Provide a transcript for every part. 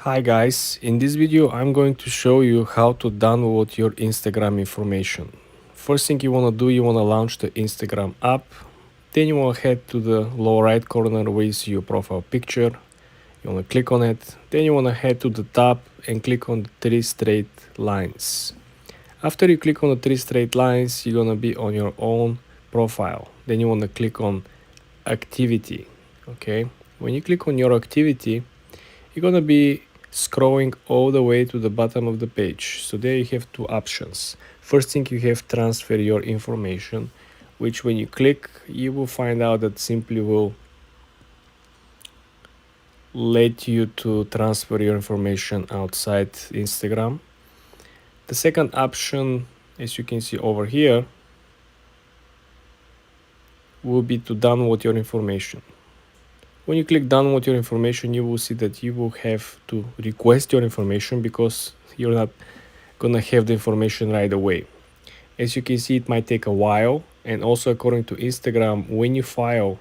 Hi guys, in this video I'm going to show you how to download your Instagram information. First thing you want to do, you want to launch the Instagram app. Then you want to head to the lower right corner where you see your profile picture. You want to click on it. Then you want to head to the top and click on the three straight lines. After you click on the three straight lines, you're going to be on your own profile. Then you want to click on activity. Okay, when you click on your activity, you're gonna be scrolling all the way to the bottom of the page. So there you have two options. First thing, you have transfer your information, which when you click, you will find out that simply will let you to transfer your information outside Instagram. The second option, as you can see over here, will be to download your information. When you click download your information, you will see that you will have to request your information because you're not gonna have the information right away. As you can see, it might take a while, and also according to Instagram, when your file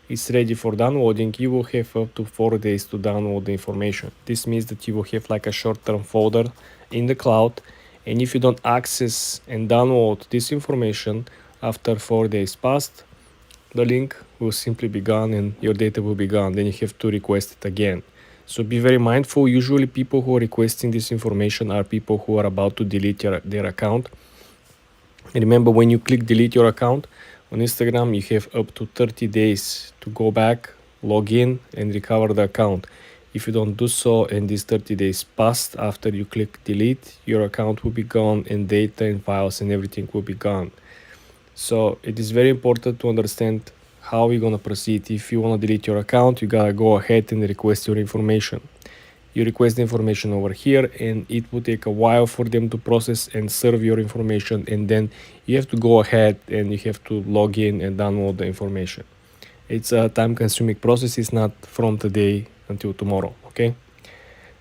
is ready for downloading, you will have up to 4 days to download the information. This means that you will have like a short-term folder in the cloud, and if you don't access and download this information after 4 days passed, the link will simply be gone and your data will be gone. Then you have to request it again. So be very mindful. Usually people who are requesting this information are people who are about to delete their account. And remember, when you click delete your account on Instagram, you have up to 30 days to go back, log in, and recover the account. If you don't do so and these 30 days passed after you click delete, your account will be gone and data and files and everything will be gone. So it is very important to understand how you're gonna proceed. If you wanna delete your account, you gotta go ahead and request your information. You request the information over here and it will take a while for them to process and serve your information, and then you have to go ahead and you have to log in and download the information. It's a time consuming process. It's not from today until tomorrow. Okay,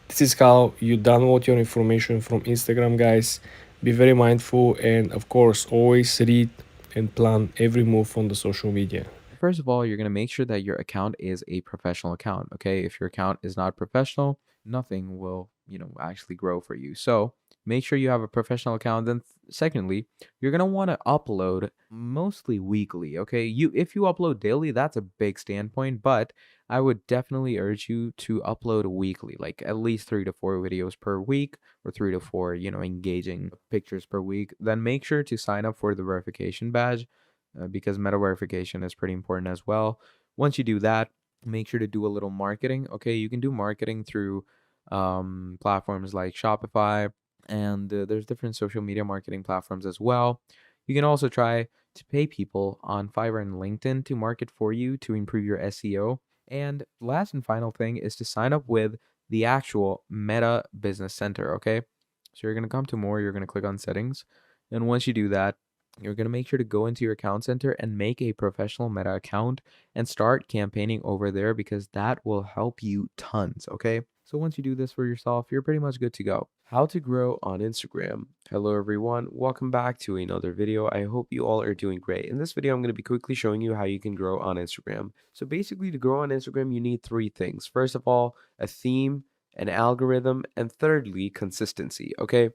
this is how you download your information from Instagram, guys. Be very mindful, and of course always read and plan every move on the social media. First of all, you're going to make sure that your account is a professional account. Okay. If your account is not professional, nothing will, actually grow for you. So make sure you have a professional account. Then, secondly, you're going to want to upload mostly weekly. Okay. If you upload daily, that's a big standpoint, but I would definitely urge you to upload weekly, like at least 3 to 4 videos per week or 3 to 4, engaging pictures per week. Then make sure to sign up for the verification badge because meta verification is pretty important as well. Once you do that, make sure to do a little marketing. Okay, you can do marketing through platforms like Shopify, and there's different social media marketing platforms as well. You can also try to pay people on Fiverr and LinkedIn to market for you to improve your SEO. And last and final thing is to sign up with the actual Meta Business Center. Okay, so you're going to come to more, you're going to click on settings. And once you do that, you're going to make sure to go into your account center and make a professional Meta account and start campaigning over there because that will help you tons. Okay. So once you do this for yourself, you're pretty much good to go. How to grow on Instagram. Hello everyone, welcome back to another video. I hope you all are doing great. In this video, I'm going to be quickly showing you how you can grow on Instagram. So basically to grow on Instagram, you need three things. First of all, a theme, an algorithm, and thirdly, consistency. Okay.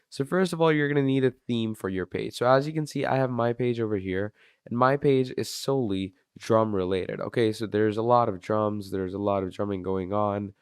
So first of all, you're going to need a theme for your page. So as you can see, I have my page over here, and my page is solely drum related. Okay, so there's a lot of drums, there's a lot of drumming going on.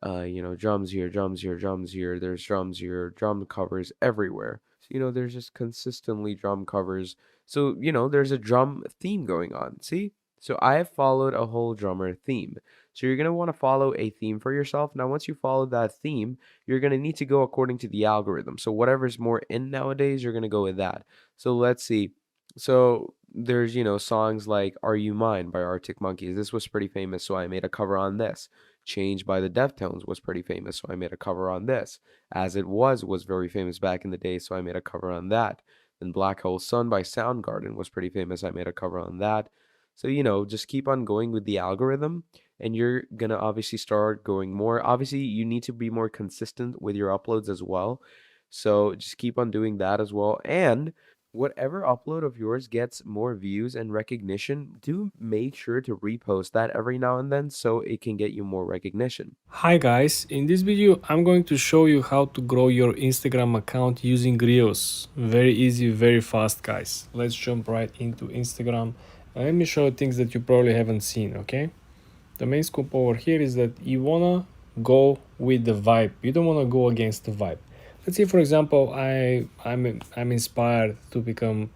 Drums here, drums here, drums here, there's drums here, drum covers everywhere. So, there's just consistently drum covers. So, there's a drum theme going on. See? So I have followed a whole drummer theme. So you're going to want to follow a theme for yourself. Now, once you follow that theme, you're going to need to go according to the algorithm. So whatever's more in nowadays, you're going to go with that. So let's see. So there's, songs like Are You Mine by Arctic Monkeys. This was pretty famous, so I made a cover on this. Change by the Deftones was pretty famous, so I made a cover on this. As It Was very famous back in the day, so I made a cover on that. Then Black Hole Sun by Soundgarden was pretty famous. I made a cover on that. So, just keep on going with the algorithm and you're going to obviously start going more. Obviously, you need to be more consistent with your uploads as well. So just keep on doing that as well. And Whatever upload of yours gets more views and recognition, do make sure to repost that every now and then so it can get you more recognition. Hi guys, in this video I'm going to show you how to grow your Instagram account using Reels. Very easy, very fast guys. Let's jump right into Instagram and let me show you things that you probably haven't seen, okay? The main scoop over here is that you wanna go with the vibe. You don't wanna go against the vibe. Let's say for example I'm inspired to become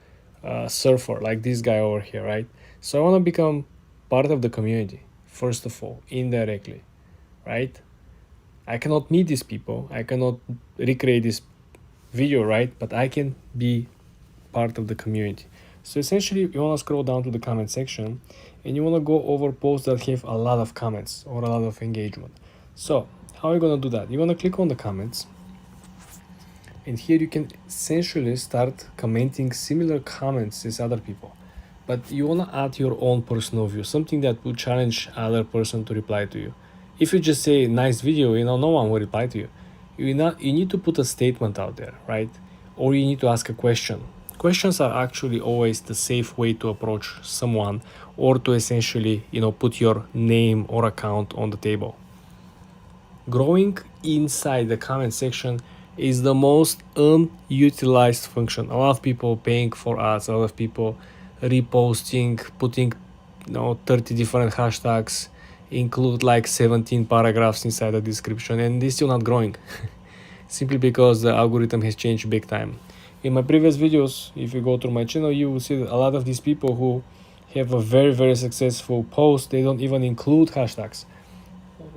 a surfer like this guy over here, right? So I wanna become part of the community, first of all, indirectly, right? I cannot meet these people, I cannot recreate this video, right? But I can be part of the community. So essentially you want to scroll down to the comment section and you want to go over posts that have a lot of comments or a lot of engagement. So how are you going to do that? You want to click on the comments, and here you can essentially start commenting similar comments as other people, but you want to add your own personal view, something that will challenge other person to reply to you. If you just say nice video, no one will reply to you. You need to put a statement out there, right? Or you need to ask a question. Questions are actually always the safe way to approach someone, or to essentially put your name or account on the table. Growing inside the comment section is the most unutilized function. A lot of people paying for ads, a lot of people reposting, putting 30 different hashtags, include like 17 paragraphs inside the description, and this is still not growing. Simply because the algorithm has changed big time. In my previous videos, if you go through my channel, you will see that a lot of these people who have a very successful post, they don't even include hashtags.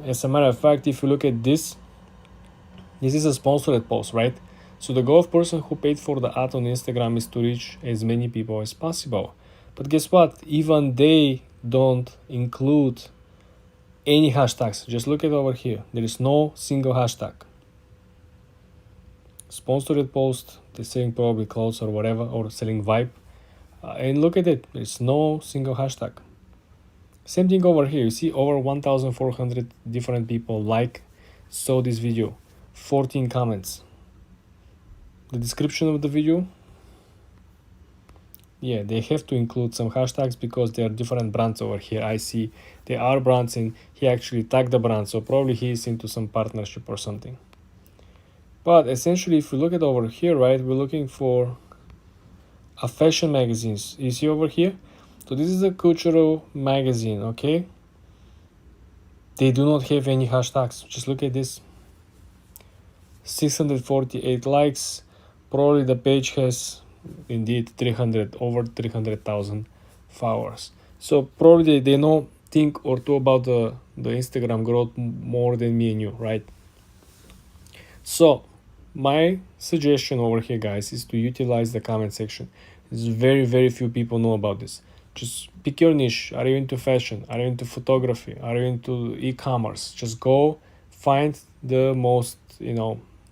As a matter of fact, if you look at this is a sponsored post, right? So the goal of person who paid for the ad on Instagram is to reach as many people as possible. But guess what? Even they don't include any hashtags. Just look at over here. There is no single hashtag. Sponsored post, they're selling probably clothes or whatever, or selling vibe. And look at it. There's no single hashtag. Same thing over here. You see over 1,400 different people saw this video. 14 comments. The description of the video, yeah, they have to include some hashtags because there are different brands over here. I see there are brands and he actually tagged the brand, so probably he is into some partnership or something. But essentially, if you look at over here, right, we're looking for a fashion magazines. You see over here? So this is a cultural magazine, okay? They do not have any hashtags. Just look at this. 648 likes. Probably the page has indeed over 300,000 followers. So probably they know think or two about the Instagram growth more than me and you, right? So my suggestion over here, guys, is to utilize the comment section. There's very few people know about this. Just pick your niche. Are you into fashion? Are you into photography? Are you into e-commerce? Just go find the most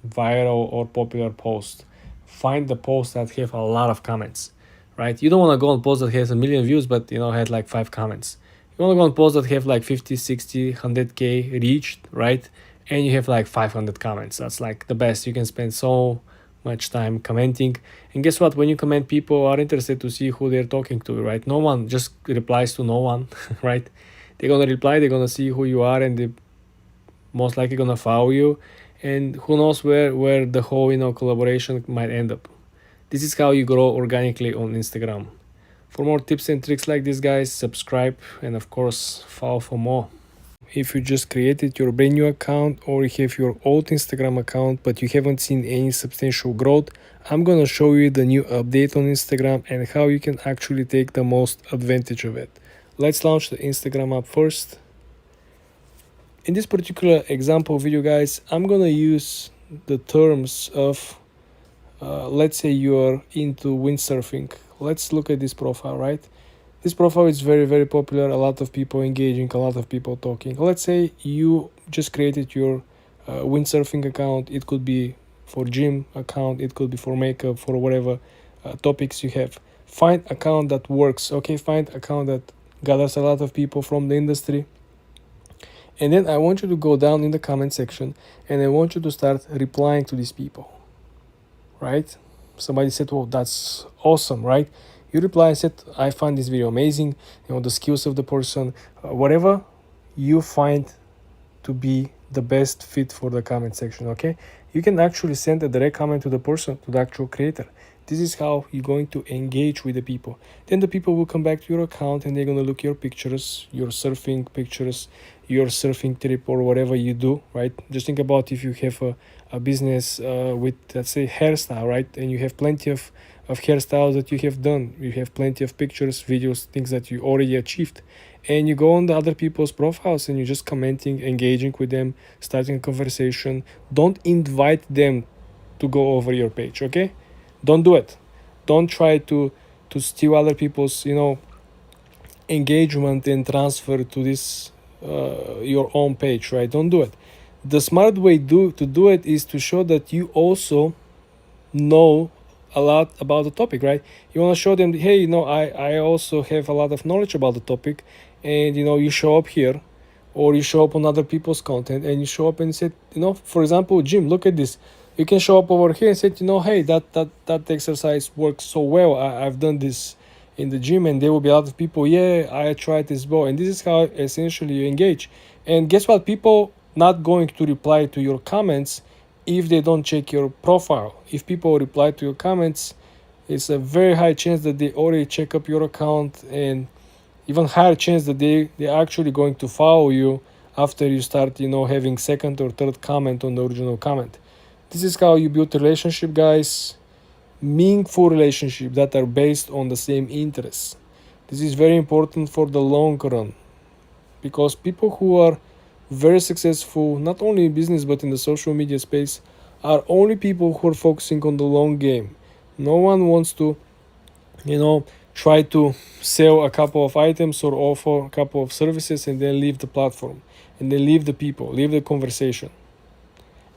viral or popular post. Find the posts that have a lot of comments, right? You don't want to go on post that has a million views but had like 5 comments. You want to go on posts that have like 50, 60, 100k reached, right? And you have like 500 comments. That's like the best. You can spend so much time commenting, and guess what? When you comment, people are interested to see who they're talking to, right? No one just replies to no one. Right? They're gonna reply, they're gonna see who you are, and they most likely gonna follow you, and who knows where the whole collaboration might end up. This is how you grow organically on Instagram. For more tips and tricks like this, guys, subscribe and of course follow for more. If you just created your brand new account or you have your old Instagram account but you haven't seen any substantial growth, I'm gonna show you the new update on Instagram and how you can actually take the most advantage of it. Let's launch the Instagram app first. In this particular example video, guys, I'm gonna use the terms of let's say you are into windsurfing. Let's look at this profile, right? This profile is very popular, a lot of people engaging, a lot of people talking. Let's say you just created your windsurfing account. It could be for gym account, it could be for makeup, for whatever topics you have. Find account that works, okay? Find account that gathers a lot of people from the industry. And then I want you to go down in the comment section and I want you to start replying to these people, right? somebody said, "Oh, that's awesome," right? You reply and said, "I find this video amazing. The skills of the person, whatever you find to be the best fit for the comment section." Okay, you can actually send a direct comment to the person, to the actual creator. This is how you're going to engage with the people. Then the people will come back to your account and they're going to look your pictures, your surfing pictures, your surfing trip, or whatever you do, right? Just think about if you have a business with, let's say, hairstyle, right? And you have plenty of hairstyles that you have done. You have plenty of pictures, videos, things that you already achieved. And you go on the other people's profiles and you're just commenting, engaging with them, starting a conversation. Don't invite them to go over your page, okay? Don't do it. Don't try to steal other people's engagement and transfer to this your own page, right? Don't do it. The smart way to do it is to show that you also know a lot about the topic, right? You want to show them, hey, I also have a lot of knowledge about the topic, and you show up here, or you show up on other people's content, and you show up and say, for example, Jim, look at this. You can show up over here and say, hey, that exercise works so well. I've done this in the gym, and there will be a lot of people, yeah, I tried this ball. And this is how essentially you engage. And guess what? People not going to reply to your comments if they don't check your profile. If people reply to your comments, it's a very high chance that they already check up your account, and even higher chance that they're actually going to follow you after you start having second or third comment on the original comment. This is how you build relationship, guys. Meaningful relationship that are based on the same interests. This is very important for the long run, because people who are very successful, not only in business but in the social media space, are only people who are focusing on the long game. No one wants to try to sell a couple of items or offer a couple of services and then leave the platform, and then leave the people, leave the conversation.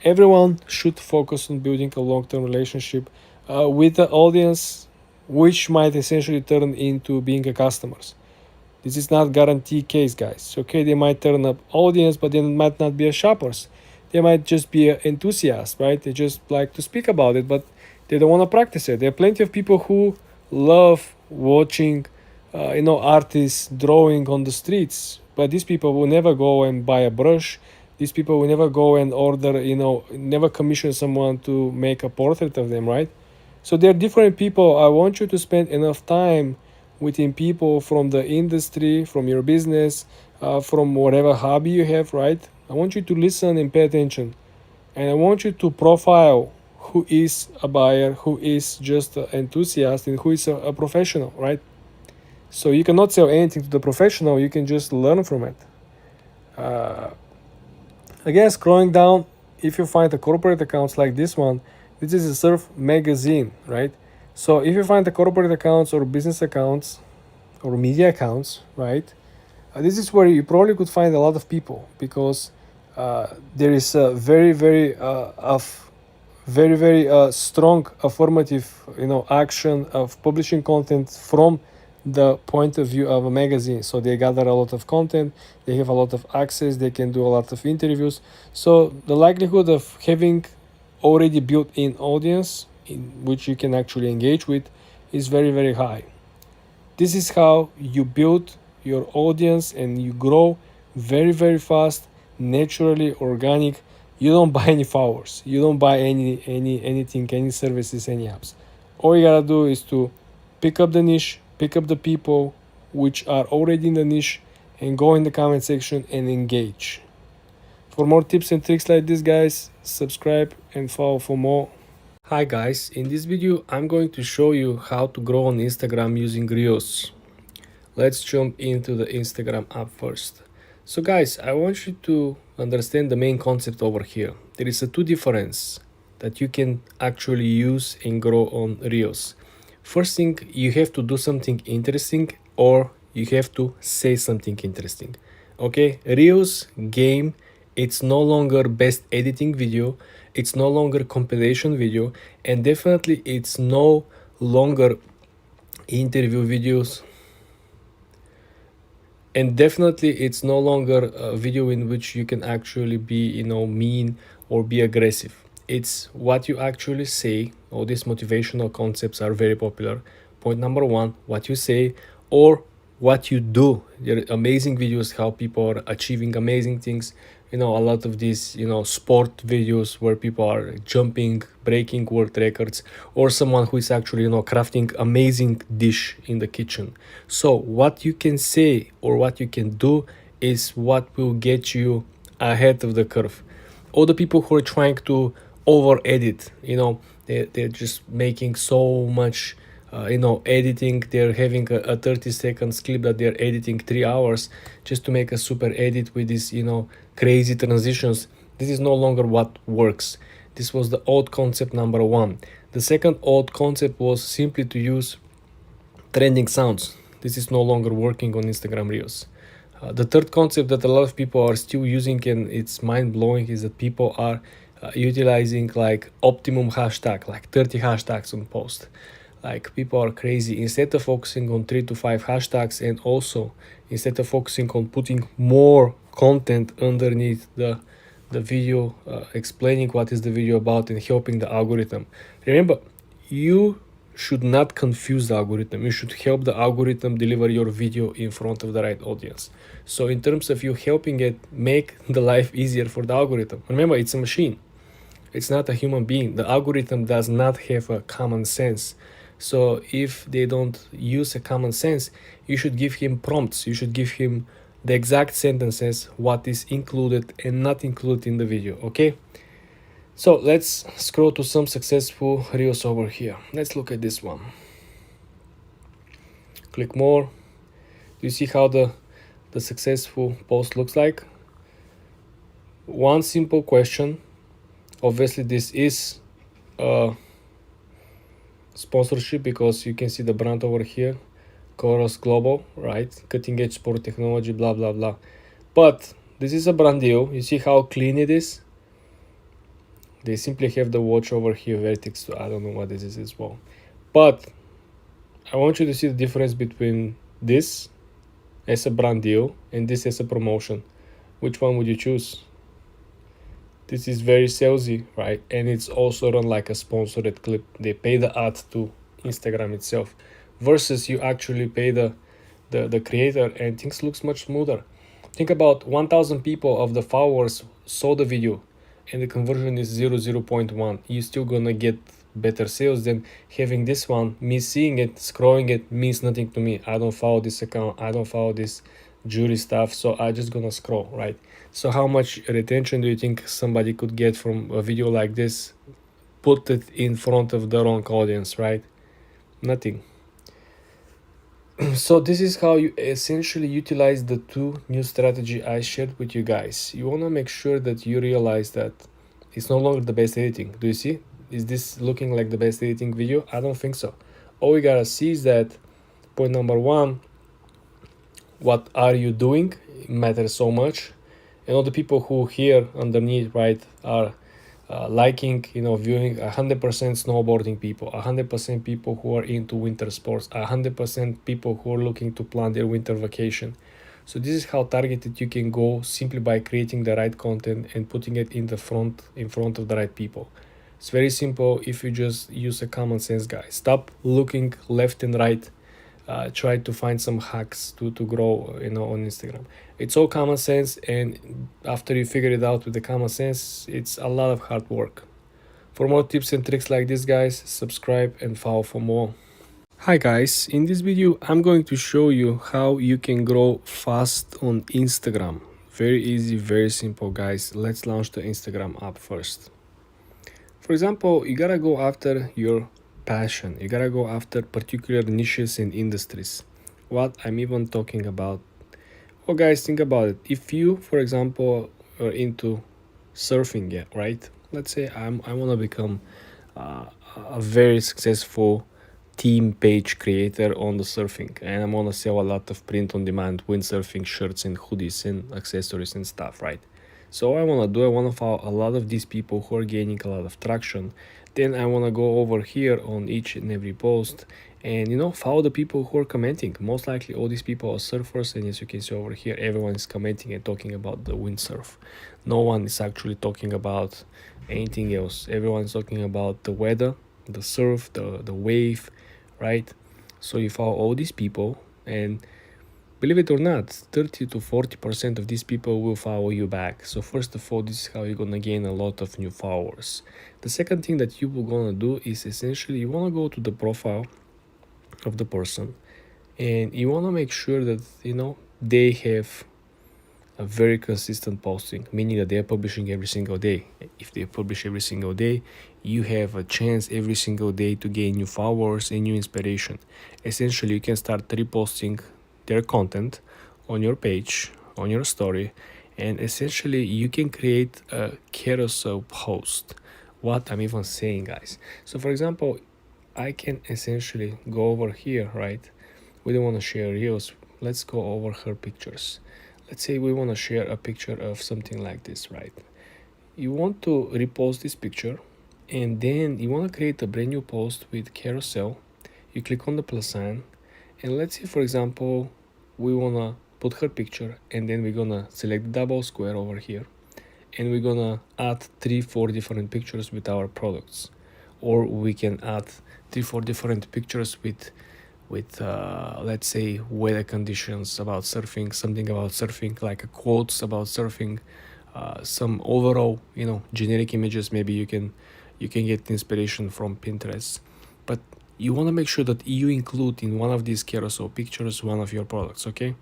Everyone should focus on building a long-term relationship with the audience, which might essentially turn into being a customers. This is not guarantee case, guys. Okay, they might turn up audience, but they might not be a shoppers. They might just be an enthusiast, right? They just like to speak about it, but they don't want to practice it. There are plenty of people who love watching, artists drawing on the streets, but these people will never go and buy a brush. These people will never go and order, never commission someone to make a portrait of them, right? So they're different people. I want you to spend enough time within people from the industry, from your business, from whatever hobby you have, right? I want you to listen and pay attention. And I want you to profile who is a buyer, who is just an enthusiast, and who is a professional, right? So you cannot sell anything to the professional, you can just learn from it. Again, scrolling down, if you find the corporate accounts like this one, this is a surf magazine, right? So if you find the corporate accounts or business accounts or media accounts, right, this is where you probably could find a lot of people, because there is a very strong affirmative action of publishing content from the point of view of a magazine. So they gather a lot of content, they have a lot of access, they can do a lot of interviews. So the likelihood of having already built in audience in which you can actually engage with is very, very high. This is how you build your audience and you grow very, very fast, naturally, organic. You don't buy any followers, you don't buy anything, any services, any apps. All you gotta do is to pick up the niche, pick up the people which are already in the niche, and go in the comment section and engage. For more tips and tricks like this, guys, subscribe and follow for more. Hi guys, in this video I'm going to show you how to grow on Instagram using Reels. Let's jump into the Instagram app first. So guys, I want you to understand the main concept over here. There is a two difference that you can actually use and grow on Reels. First thing, you have to do something interesting, or you have to say something interesting. Okay, Reels game, it's no longer best editing video, it's no longer compilation video, and definitely it's no longer interview videos, and definitely it's no longer a video in which you can actually be mean or be aggressive. it's what you actually say. All these motivational concepts are very popular. Point number one, what you say or what you do. There are amazing videos how people are achieving amazing things. A lot of these, sport videos where people are jumping, breaking world records, or someone who is actually, crafting amazing dish in the kitchen. So what you can say or what you can do is what will get you ahead of the curve. All the people who are trying to over edit, they're just making so much editing. They're having a 30 seconds clip that they're editing 3 hours just to make a super edit with these crazy transitions. This is no longer what works. This was the old concept number one. The second old concept was simply to use trending sounds. This is no longer working on Instagram Reels. The third concept that a lot of people are still using, and it's mind blowing, is that people are utilizing like optimum hashtag, like 30 hashtags on post. Like people are crazy. Instead of focusing on 3 to 5 hashtags, and also instead of focusing on putting more content underneath the video, explaining what is the video about and helping the algorithm. Remember, you should not confuse the algorithm. You should help the algorithm deliver your video in front of the right audience. So in terms of you helping it make the life easier for the algorithm, remember, it's a machine. It's not a human being. The algorithm does not have a common sense. So if they don't use a common sense, you should give him prompts. You should give him the exact sentences, what is included and not included in the video, okay? So let's scroll to some successful reels over here. Let's look at this one. Click more. Do you see how the successful post looks like? One simple question. Obviously this is a sponsorship because you can see the brand over here, Chorus Global, right? Cutting edge sport technology, blah blah blah. But this is a brand deal. You see how clean it is? They simply have the watch over here, Vertex. I don't know what this is as well. But I want you to see the difference between this as a brand deal and this as a promotion. Which one would you choose? This is very salesy, right? And it's also run like a sponsored clip. They pay the ad to Instagram itself versus you actually pay the creator, and things looks much smoother. Think about 1,000 people of the followers saw the video and the conversion is 0.1. You're still gonna get better sales than having this one. Me seeing it, scrolling it means nothing to me. I don't follow this account. I don't follow this jury stuff, so I just gonna scroll, right? So how much retention do you think somebody could get from a video like this? Put it in front of the wrong audience, right? Nothing. So this is how you essentially utilize the two new strategy I shared with you guys. You want to make sure that you realize that it's no longer the best editing. Do you see? Is this looking like the best editing video? I don't think so. All we gotta see is that point number one, what are you doing matters so much. And all the people who here underneath, right, are liking, viewing 100% snowboarding people, 100% people who are into winter sports, 100% people who are looking to plan their winter vacation. So this is how targeted you can go simply by creating the right content and putting it in front of the right people. It's very simple if you just use a common sense, guys. Stop looking left and right. Try to find some hacks to grow on Instagram. It's all common sense, and after you figure it out with the common sense, it's a lot of hard work. For more tips and tricks like this, guys, subscribe and follow for more. Hi guys, in this video I'm going to show you how you can grow fast on Instagram. Very easy, very simple, guys. Let's launch the Instagram app first. For example, you gotta go after your passion. You gotta go after particular niches and industries. What I'm even talking about. Well, guys, think about it. If you, for example, are into surfing, yeah, right? Let's say I want to become a very successful team page creator on the surfing, and I want to sell a lot of print on demand windsurfing shirts and hoodies and accessories and stuff, right? So what I want to do, I want to follow a lot of these people who are gaining a lot of traction. Then I want to go over here on each and every post and follow the people who are commenting. Most likely all these people are surfers, and as you can see over here, everyone is commenting and talking about the windsurf. No one is actually talking about anything else. Everyone is talking about the weather, the surf, the wave, right? So you follow all these people, and believe it or not, 30 to 40% of these people will follow you back. So first of all, this is how you're gonna gain a lot of new followers. The second thing that you will gonna do is essentially you wanna go to the profile of the person, and you wanna make sure that they have a very consistent posting, meaning that they are publishing every single day. If they publish every single day, you have a chance every single day to gain new followers and new inspiration. Essentially, you can start reposting their content on your page, on your story, and essentially you can create a carousel post. What I'm even saying, guys. So for example, I can essentially go over here, right? We don't want to share reels. Let's go over her pictures. Let's say we want to share a picture of something like this, right? You want to repost this picture, and then you want to create a brand new post with carousel. You click on the plus sign, and let's say for example we want to put her picture, and then we're gonna select the double square over here, and we're gonna add 3-4 different pictures with our products. Or we can add 3-4 different pictures with let's say weather conditions about surfing, something about surfing, like a quotes about surfing, some overall generic images. Maybe you can get inspiration from Pinterest, but you want to make sure that you include in one of these carousel pictures one of your products, okay?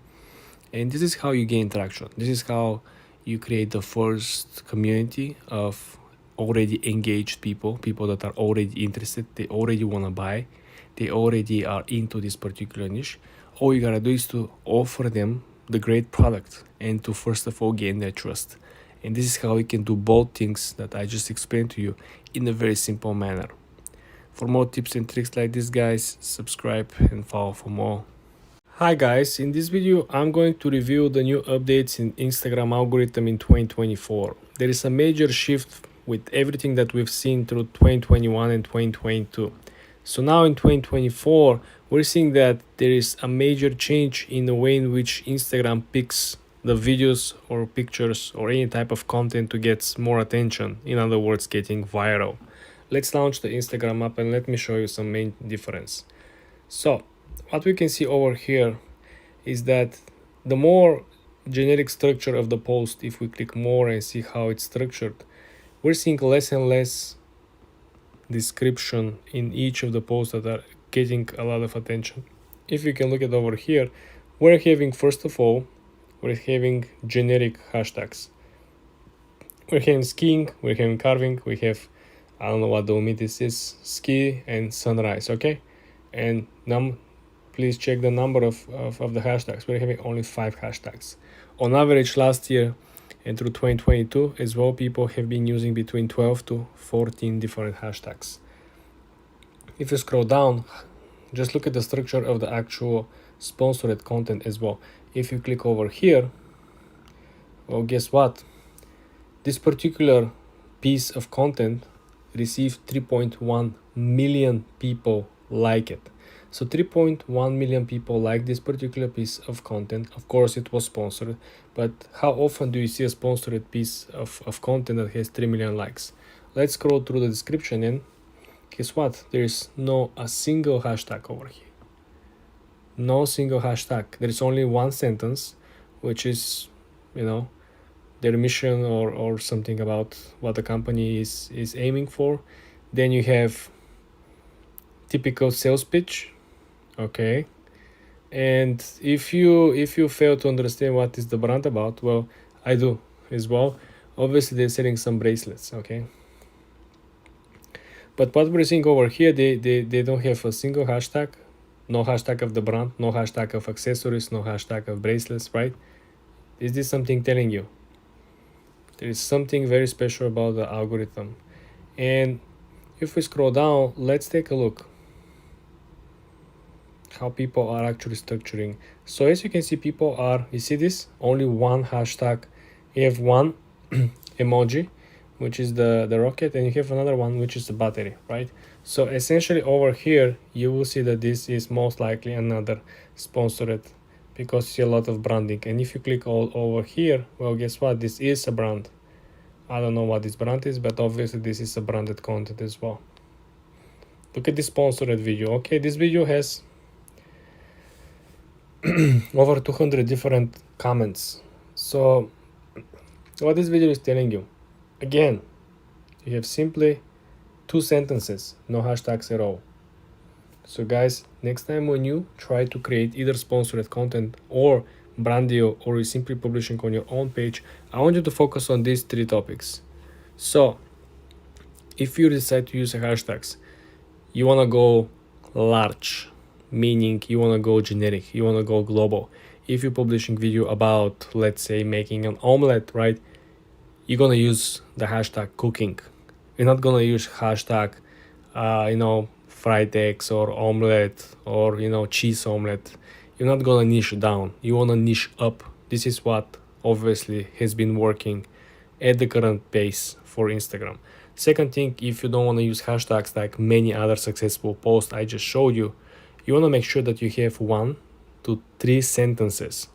And this is how you gain traction. This is how you create the first community of already engaged people that are already interested, they already want to buy, they already are into this particular niche. All you gotta do is to offer them the great product and to first of all gain their trust. And this is how you can do both things that I just explained to you in a very simple manner. For more tips and tricks like this, guys, subscribe and follow for more. Hi guys, in this video I'm going to review the new updates in Instagram algorithm in 2024. There is a major shift with everything that we've seen through 2021 and 2022. So now in 2024 we're seeing that there is a major change in the way in which Instagram picks the videos or pictures or any type of content to get more attention, in other words getting viral. Let's launch the Instagram app and let me show you some main difference. So what we can see over here is that the more generic structure of the post, if we click more and see how it's structured, we're seeing less and less description in each of the posts that are getting a lot of attention. If you can look at over here, we're having, first of all, we're having generic hashtags. We're having skiing, we're having carving, we have, I don't know what the omit this is, ski and sunrise, okay? And please check the number of the hashtags. We're having only 5 hashtags. On average last year and through 2022 as well, people have been using between 12 to 14 different hashtags. If you scroll down, just look at the structure of the actual sponsored content as well. If you click over here, well, guess what? This particular piece of content received 3.1 million people like it. So 3.1 million people like this particular piece of content. Of course it was sponsored, but how often do you see a sponsored piece of content that has 3 million likes? Let's scroll through the description, and guess what? There is no a single hashtag over here. No single hashtag. There is only one sentence, which is their mission or something about what the company is aiming for. Then you have typical sales pitch, okay? And if you fail to understand what is the brand about, well, I do as well. Obviously they're selling some bracelets, okay? But what we're seeing over here, they don't have a single hashtag. No hashtag of the brand, no hashtag of accessories, no hashtag of bracelets, right? Is this something telling you? There is something very special about the algorithm. And if we scroll down, let's take a look how people are actually structuring. So as you can see, people are, you see this? Only one hashtag. You have one emoji, which is the rocket, and you have another one which is the battery, right? So essentially over here you will see that this is most likely another sponsored, because you see a lot of branding. And if you click all over here, well, guess what, this is a brand. I don't know what this brand is, but obviously this is a branded content as well. Look at this sponsored video. Okay, this video has over 200 different comments. So what this video is telling you, again, you have simply 2 sentences, no hashtags at all. So guys, next time when you try to create either sponsored content or brand deal, or you simply publishing on your own page, I want you to focus on these 3 topics. So if you decide to use hashtags, you want to go large, meaning you want to go generic, you want to go global. If you're publishing video about, let's say, making an omelette, right, you're going to use the hashtag cooking. You're not going to use hashtag fried eggs or omelette or cheese omelette. You're not going to niche down, you want to niche up. This is what obviously has been working at the current pace for Instagram. Second thing, if you don't want to use hashtags like many other successful posts I just showed you, you want to make sure that you have 1 to 3 sentences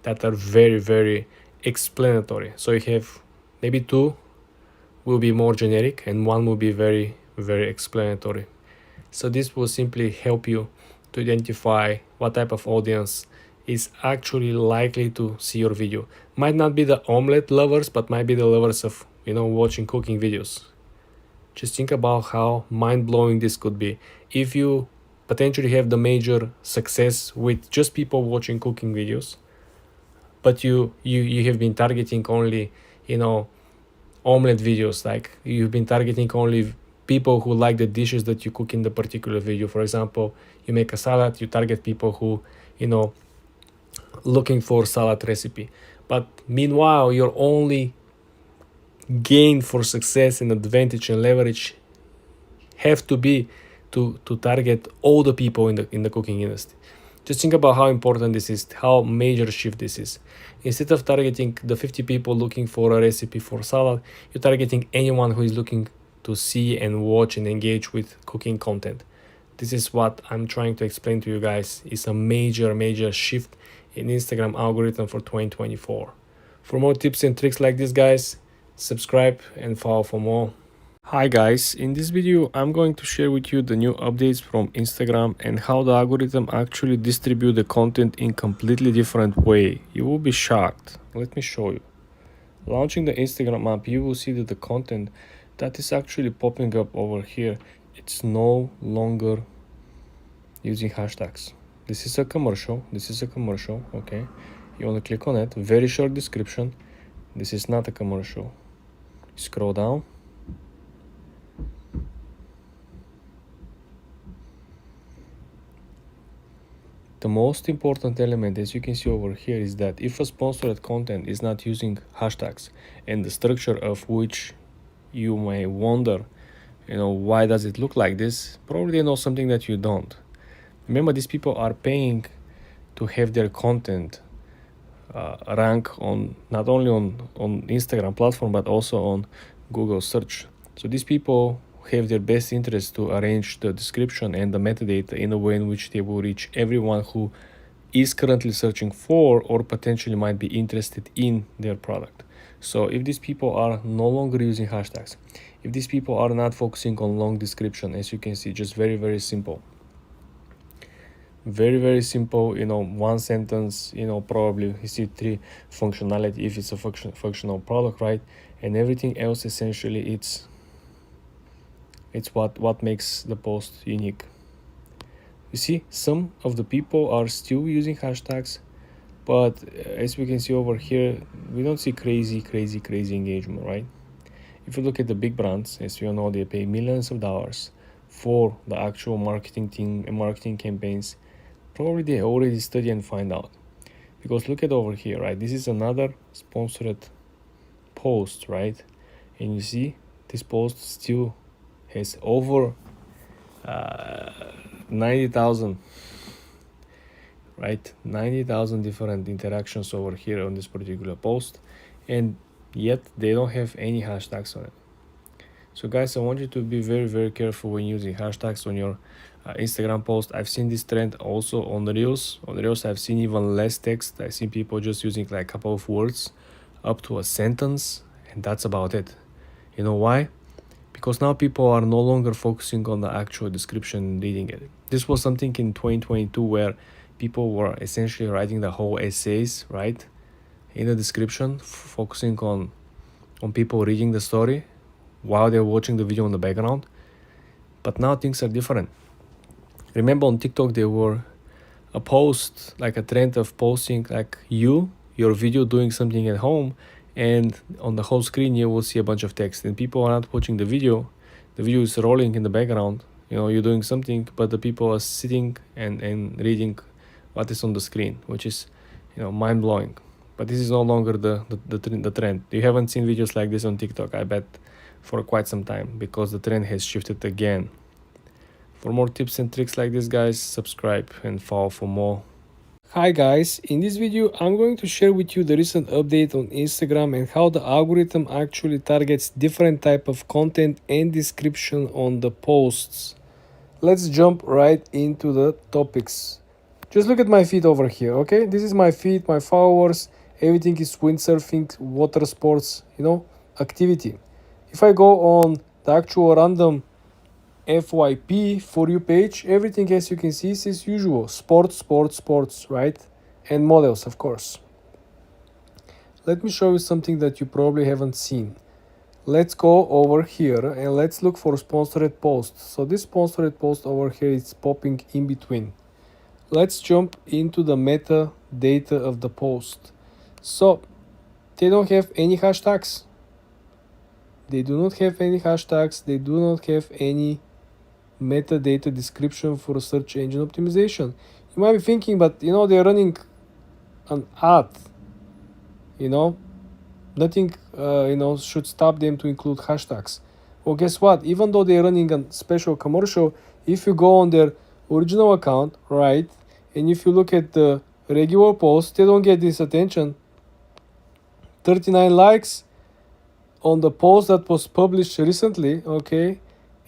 that are very, very explanatory. So you have maybe 2 will be more generic and 1 will be very, very explanatory. So this will simply help you to identify what type of audience is actually likely to see your video. Might not be the omelette lovers, but might be the lovers of watching cooking videos. Just think about how mind-blowing this could be if you potentially have the major success with just people watching cooking videos, but you have been targeting only omelette videos. Like, you've been targeting only people who like the dishes that you cook in the particular video. For example, you make a salad, you target people who looking for salad recipe, but meanwhile your only gain for success and advantage and leverage have to be to target all the people in the cooking industry. Just think about how important this is, how major shift this is. Instead of targeting the 50 people looking for a recipe for salad, you're targeting anyone who is looking to see and watch and engage with cooking content. This is what I'm trying to explain to you guys. It's a major shift in Instagram algorithm for 2024. For more tips and tricks like this, guys, subscribe and follow for more. Hi guys, in this video I'm going to share with you the new updates from Instagram and how the algorithm actually distribute the content in completely different way. You will be shocked. Let me show you. Launching the Instagram app, you will see that the content that is actually popping up over here, it's no longer using hashtags. This is a commercial, okay? You want to click on it, very short description. This is not a commercial. Scroll down. The most important element, as you can see over here, is that if a sponsored content is not using hashtags, and the structure of which you may wonder, why does it look like this? Probably they know something that you don't. Remember, these people are paying to have their content rank on not only on Instagram platform, but also on Google search. So these people have their best interest to arrange the description and the metadata in a way in which they will reach everyone who is currently searching for or potentially might be interested in their product. So if these people are no longer using hashtags, if these people are not focusing on long description, as you can see, just very simple, very simple, 1 sentence, probably you see 3 functionality if it's a functional product, right? And everything else essentially it's what makes the post unique. You see, some of the people are still using hashtags, but as we can see over here, we don't see crazy engagement, right? If you look at the big brands, as you all know, they pay millions of dollars for the actual marketing team and marketing campaigns. Probably they already study and find out. Because look at over here, right? This is another sponsored post, right? And you see this post still has over 90,000, right? 90,000 different interactions over here on this particular post, and yet they don't have any hashtags on it. So guys, I want you to be very, very careful when using hashtags on your Instagram post. I've seen this trend also on the Reels. On the Reels, I've seen even less text. I've seen people just using like a couple of words up to a sentence, and that's about it. You know why? Because now people are no longer focusing on the actual description, reading it. This was something in 2022 where people were essentially writing the whole essays, right, in the description, focusing on people reading the story while they're watching the video in the background. But now things are different. Remember on TikTok there were a post, like a trend of posting like your video doing something at home, and on the whole screen you will see a bunch of text, and people are not watching the video is rolling in the background, you know, you're doing something, but the people are sitting and reading what is on the screen, which is, you know, mind-blowing. But this is no longer the trend. You haven't seen videos like this on TikTok, I bet, for quite some time, because the trend has shifted again. For more tips and tricks like this, guys, subscribe and follow for more. Hi guys, in this video I'm going to share with you the recent update on Instagram and how the algorithm actually targets different type of content and description on the posts. Let's jump right into the topics. Just look at my feed over here, okay? This is my feed, my followers, everything is windsurfing, water sports, you know, activity. If I go on the actual random FYP for you page, everything as you can see is as usual, sports, sports, sports, right? And models, of course. Let me show you something that you probably haven't seen. Let's go over here and let's look for sponsored posts. So this sponsored post over here is popping in between. Let's jump into the meta data of the post. So they don't have any hashtags. They do not have any hashtags. They do not have any metadata description for search engine optimization. You might be thinking, but you know, they're running an ad, you know, nothing should stop them to include hashtags. Well, guess what? Even though they're running a special commercial, if you go on their original account, right, and if you look at the regular post, they don't get this attention. 39 likes on the post that was published recently, okay,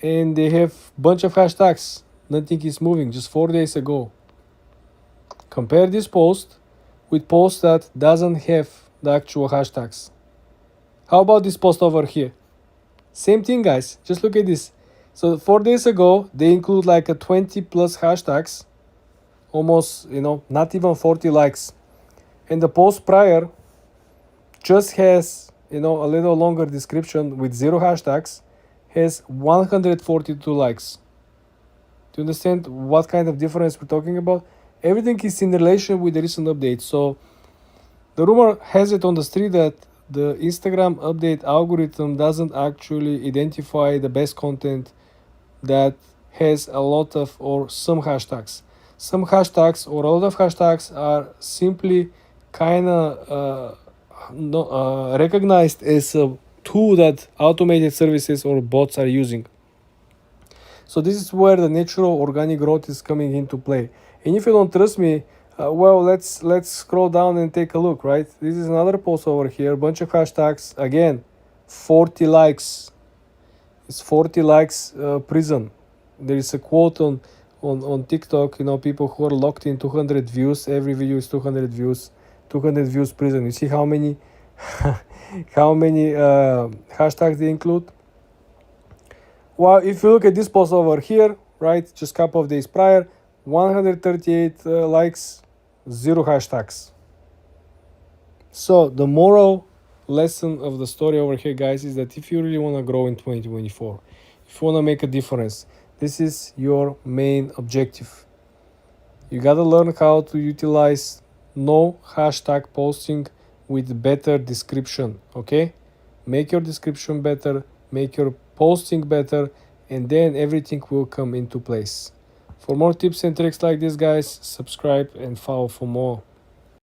and they have bunch of hashtags. Nothing is moving, just 4 days ago. Compare this post with post that doesn't have the actual hashtags. How about this post over here? Same thing, guys, just look at this. So 4 days ago they include like a 20 plus hashtags, almost, you know, not even 40 likes, and the post prior just has, you know, a little longer description with 0 hashtags, has 142 likes. Do you understand what kind of difference we're talking about? Everything is in relation with the recent update. So the rumor has it on the street that the Instagram update algorithm doesn't actually identify the best content that has a lot of or some hashtags. Some hashtags or a lot of hashtags are simply kind of recognized as a tool that automated services or bots are using. So this is where the natural organic growth is coming into play. And if you don't trust me, well, let's scroll down and take a look, right? This is another post over here, bunch of hashtags, again, 40 likes. It's 40 likes prison. There is a quote on TikTok, you know, people who are locked in 200 views, every video is 200 views, 200 views prison. You see how many how many hashtags they include? Well, if you look at this post over here, right, just a couple of days prior, 138 likes, 0 hashtags. So the moral lesson of the story over here, guys, is that if you really want to grow in 2024, if you want to make a difference, this is your main objective. You gotta learn how to utilize no hashtag posting with better description, okay? Make your description better, make your posting better, and then everything will come into place. For more tips and tricks like this, guys, subscribe and follow for more.